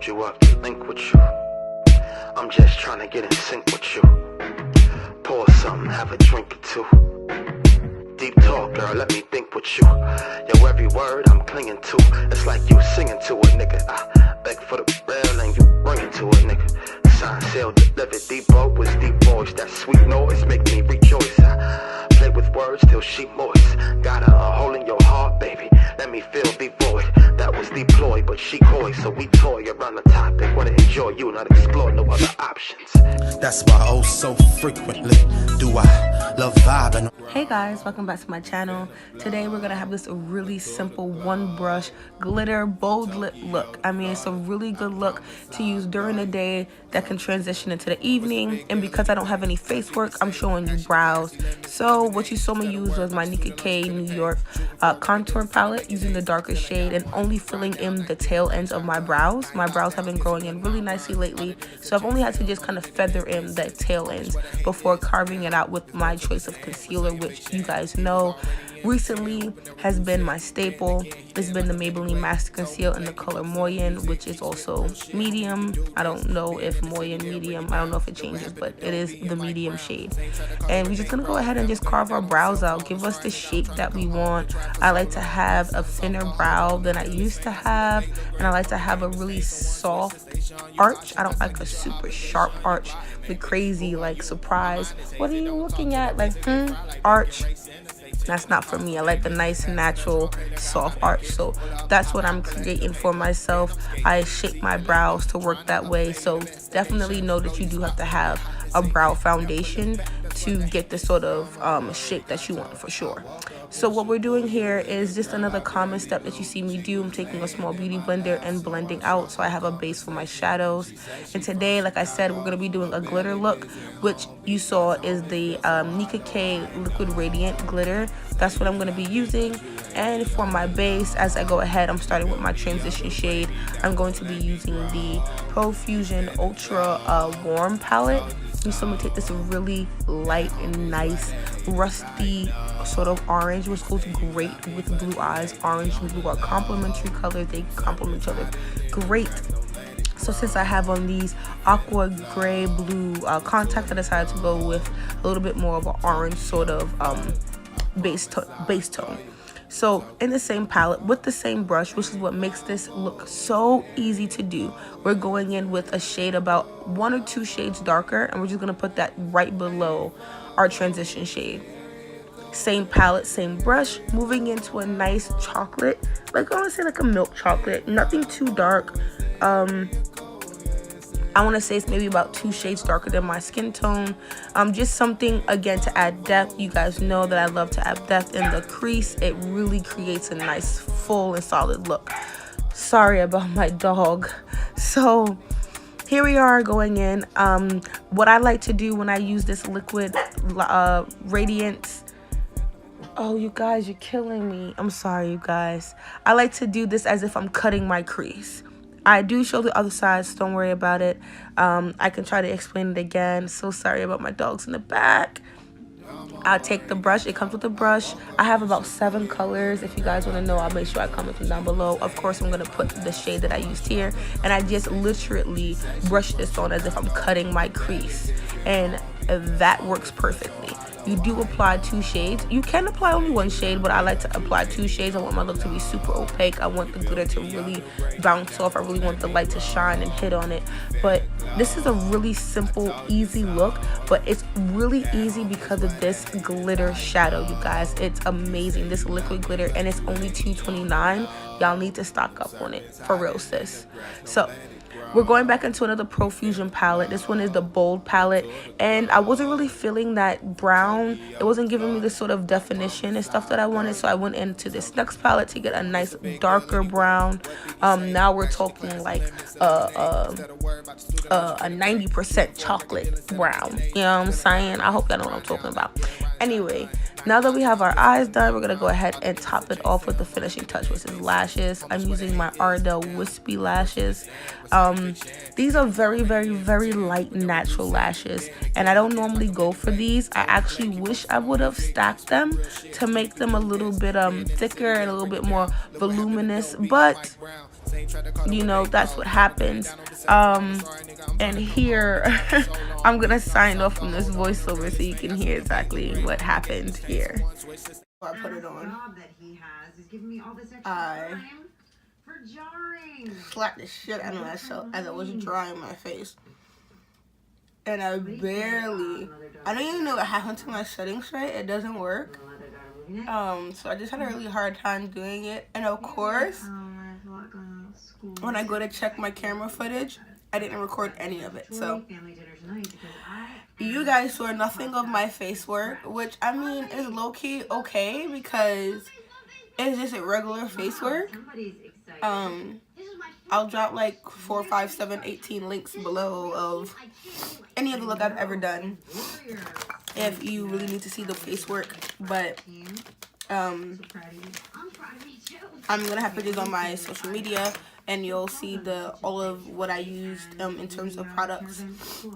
you up to link with you. I'm just trying to get in sync with you. Pour something, have a drink or two. Deep talk, girl, let me think with you. Yo, every word I'm clinging to. It's like you singing to a nigga. I beg for the real and you bring it to a nigga. Sign, seal, delivered, deep boat with deep voice. That sweet noise make me rejoice. I play with words till she moist. Got a hole in your heart, baby. Let me feel the void. That was deployed, but she coy, so we toy around the topic. Wanna enjoy you, not explore no other options. That's why oh so frequently do I love vibing. Hey guys, welcome back to my channel. Today we're gonna have this really simple one brush glitter bold lip look. I mean, it's a really good look to use during the day that can transition into the evening. And because I don't have any face work, I'm showing you brows. So what you saw me use was my Nicka K New York contour palette, using the darker shade and only filling in the tail ends of my brows. My brows have been growing in really nicely lately, so I've only had to just kind of feather in the tail ends before carving it out with my choice of concealer, which you guys know recently has been my staple. It's been the Maybelline Master Conceal in the color Moyen, which is also medium. I don't know if Moyen medium, I don't know if it changes, but it is the medium shade. And we're just gonna go ahead and just carve our brows out, give us the shape that we want. I like to have a thinner brow than I used to have, and I like to have a really soft arch. I don't like a super sharp arch with crazy like surprise. What are you looking at? Like arch. That's not for me. I like the nice natural soft arch, so that's what I'm creating for myself. I shape my brows to work that way, so definitely know that you do have to have a brow foundation to get the sort of shape that you want for sure. So what we're doing here is just another common step that you see me do. I'm taking a small beauty blender and blending out so I have a base for my shadows. And today, like I said, we're going to be doing a glitter look, which you saw is the Nicka K Liquid Radiant Glitter. That's what I'm going to be using. And for my base, as I go ahead, I'm starting with my transition shade. I'm going to be using the Profusion Ultra Warm palette. So I'm going to take this really light and nice rusty sort of orange, which goes great with blue eyes. Orange and blue are complementary colors. They complement each other great. So since I have on these aqua gray blue contacts, I decided to go with a little bit more of an orange sort of base tone. So in the same palette with the same brush, which is what makes this look so easy to do, we're going in with a shade about 1 or 2 shades darker, and we're just going to put that right below our transition shade. Same palette, same brush, moving into a nice chocolate, like I want to say like a milk chocolate, nothing too dark. I want to say it's maybe about 2 shades darker than my skin tone. Just something, again, to add depth. You guys know that I love to add depth in the crease. It really creates a nice, full and solid look. Sorry about my dog. So here we are going in. What I like to do when I use this liquid radiance. Oh, you guys, you're killing me. I'm sorry, you guys. I like to do this as if I'm cutting my crease. I do show the other side, so don't worry about it. I can try to explain it again. So sorry about my dogs in the back. I'll take the brush. It comes with a brush. I have about 7 colors. If you guys want to know, I'll make sure I comment them down below. Of course, I'm going to put the shade that I used here. And I just literally brush this on as if I'm cutting my crease. And that works perfectly. You do apply 2 shades. You can apply only 1 shade, but I like to apply 2 shades. I want my look to be super opaque. I want the glitter to really bounce off. I really want the light to shine and hit on it. But this is a really simple, easy look, but it's really easy because of this glitter shadow, you guys. It's amazing, this liquid glitter, and it's only $2.29. Y'all need to stock up on it, for real, sis. So we're going back into another Profusion palette. This one is the bold palette, and I wasn't really feeling that brown. It wasn't giving me the sort of definition and stuff that I wanted, so I went into this next palette to get a nice darker brown. Now we're talking like a 90% chocolate brown. You know what I'm saying? I hope y'all know what I'm talking about. Anyway, now that we have our eyes done, we're going to go ahead and top it off with the finishing touch, which is lashes. I'm using my Ardell Wispy lashes. These are very, very, very light natural lashes, and I don't normally go for these. I actually wish I would have stacked them to make them a little bit thicker and a little bit more voluminous, but you know, that's what happens. And here I'm gonna sign off from this voiceover so you can hear exactly what happened here. I put it on. I slapped the shit out of myself as it was drying my face. And I don't even know what happened to my settings right. It doesn't work. So I just had a really hard time doing it. And of course, when I go to check my camera footage, I didn't record any of it. So you guys saw nothing of my face work, which I mean is low-key okay because it's just a regular face work. I'll drop like 4, 5, 7, 18 links below of any of the look I've ever done if you really need to see the face work. But I'm gonna have pictures on my social media and you'll see all of what I used in terms of products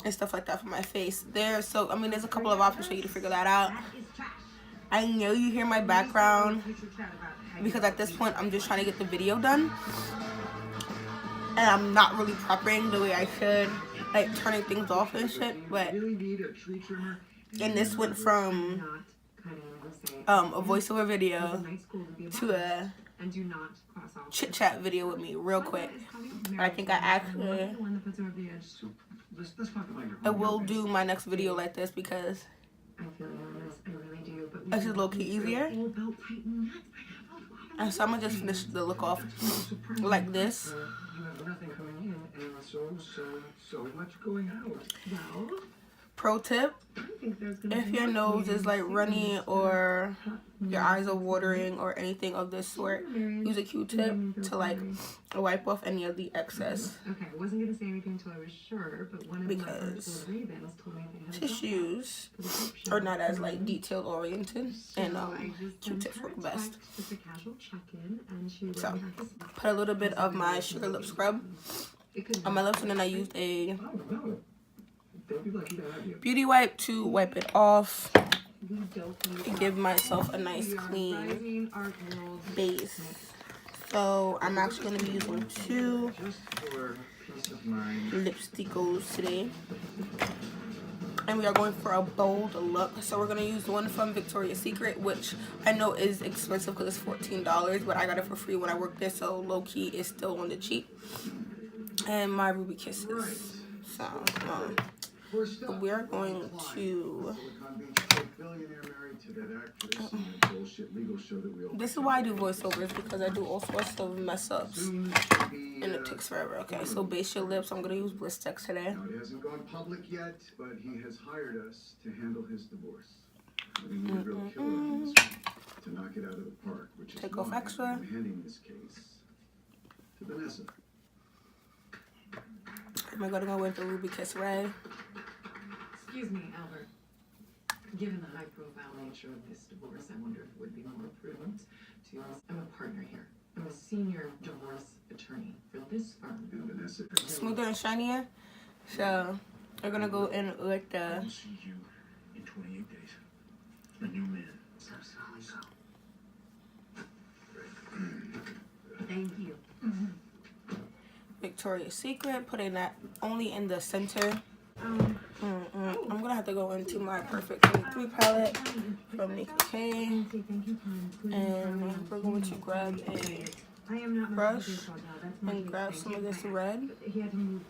and stuff like that for my face there. So I mean there's a couple of options for you to figure that out. I know you hear my background because at this point I'm just trying to get the video done and I'm not really prepping the way I should, like turning things off and shit. But and this went from a voiceover video to a chit chat video with me real quick. I think I will do my next video like this because it's just low-key easier. And so I'm gonna just finish the look off like this. Pro tip, if your nose is like runny or your eyes are watering or anything of this sort, use a Q-tip to like wipe off any of the excess. Okay, I wasn't gonna say anything until I was sure, but one of because tissues are not as like detail oriented, and Q-tips work best. So put a little bit of my sugar lip scrub on my lips, and then I used a beauty wipe to wipe it off to give myself a nice clean base. So I'm actually going to be using 2 lipsticks today, and we are going for a bold look. So we're going to use one from Victoria's Secret, which I know is expensive because it's $14, but I got it for free when I worked there, so low-key is still on the cheap. And my Ruby Kisses. So we're going to this is why I do voiceovers, because I do all sorts of mess ups and it takes forever. Okay, so base your lips. I'm gonna use Blistex today. Now, he hasn't gone public yet, but he has hired us to handle his divorce. We need a real killer on this one to knock it out of the park, which is take off why extra. I'm handing this case to Vanessa. Am I gonna go with the Ruby Kiss Red? Excuse me, Albert. Given the high-profile nature of this divorce, I wonder if it would be more prudent to... I'm a partner here. I'm a senior divorce attorney for this firm. And Vanessa. Smoother and shinier. So we're gonna go in with the... I'll see you in 28 days. A new man. Thank you. Victoria's Secret, putting that only in the center. I'm gonna have to go into my Perfect 23 palette from Nicki K, and we're going to grab a brush and grab some of this red and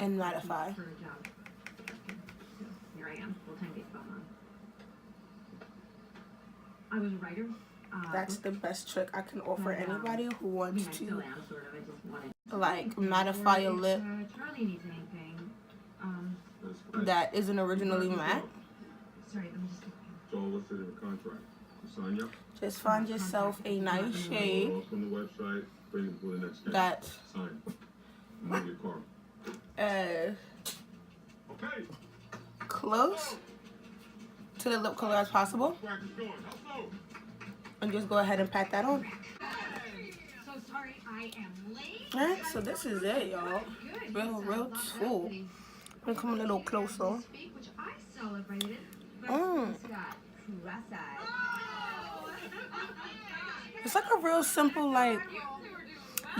mattify. Here I am. Full-time baseball mom. I was a writer. That's the best trick I can offer anybody who wants to like mattify a lip that isn't originally matte. Just find yourself a nice shade that's as close to the lip color as possible, and just go ahead and pat that on. Alright, so this is it, y'all. Real cool. I'm gonna come a little closer. It's like a real simple, like,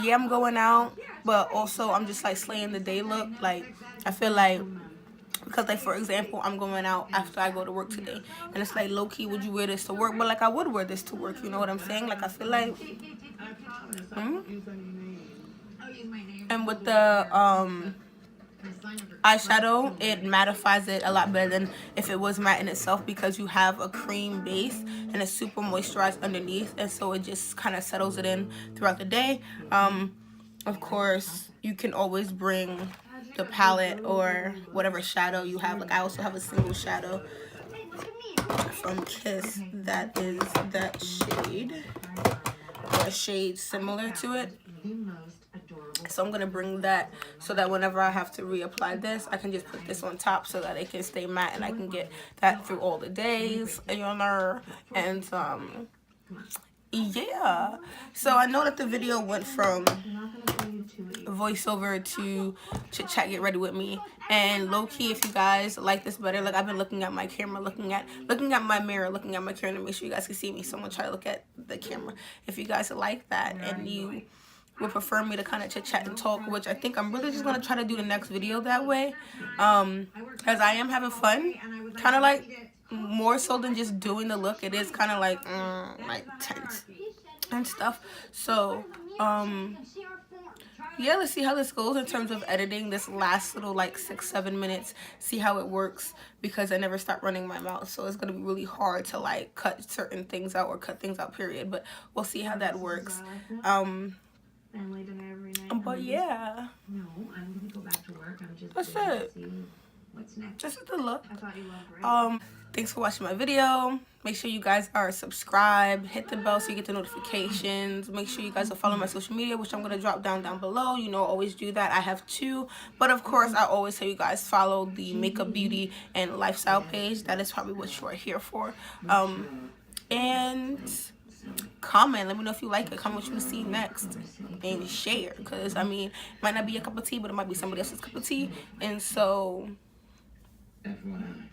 yeah, I'm going out, but also I'm just like slaying the day look. Like, I feel like, because like for example, I'm going out after I go to work today, and it's like, low-key, would you wear this to work? But like, I would wear this to work, you know what I'm saying? Like, I feel like and with the eyeshadow, it mattifies it a lot better than if it was matte in itself, because you have a cream base and it's super moisturized underneath, and so it just kind of settles it in throughout the day. Of course, you can always bring the palette or whatever shadow you have. Like, I also have a single shadow from Kiss that is that shade, or a shade similar to it. So I'm gonna bring that so that whenever I have to reapply this, I can just put this on top so that it can stay matte and I can get that through all the days, you know. And yeah, so I know that the video went from voiceover to chit chat, get ready with me, and low-key, if you guys like this better, like, I've been looking at my camera, looking at my mirror, looking at my camera to make sure you guys can see me, so I'm gonna try to look at the camera. If you guys like that and you would prefer me to kind of chit chat and talk, which I think I'm really just gonna try to do the next video that way, because I am having fun, kind of like more so than just doing the look. It is kind of like tense and stuff. So yeah, let's see how this goes in terms of editing this last little like 6-7 minutes, see how it works, because I never stop running my mouth, so it's gonna be really hard to like cut certain things out or cut things out, period. But we'll see how that works. But yeah, No, I'm gonna go back to work. I'm just that's gonna it. see what's next. This is the look. I thought you loved Ray. Thanks for watching my video. Make sure you guys are subscribed, hit the bell so you get the notifications. Make sure you guys will follow my social media, which I'm gonna drop down below. You know, always do that. I have 2, but of course I always tell you guys follow the makeup, beauty, and lifestyle page. That is probably what you are here for. And comment, let me know if you like it, comment what you want to see next, and share, because I mean, it might not be a cup of tea, but it might be somebody else's cup of tea. And so FYI.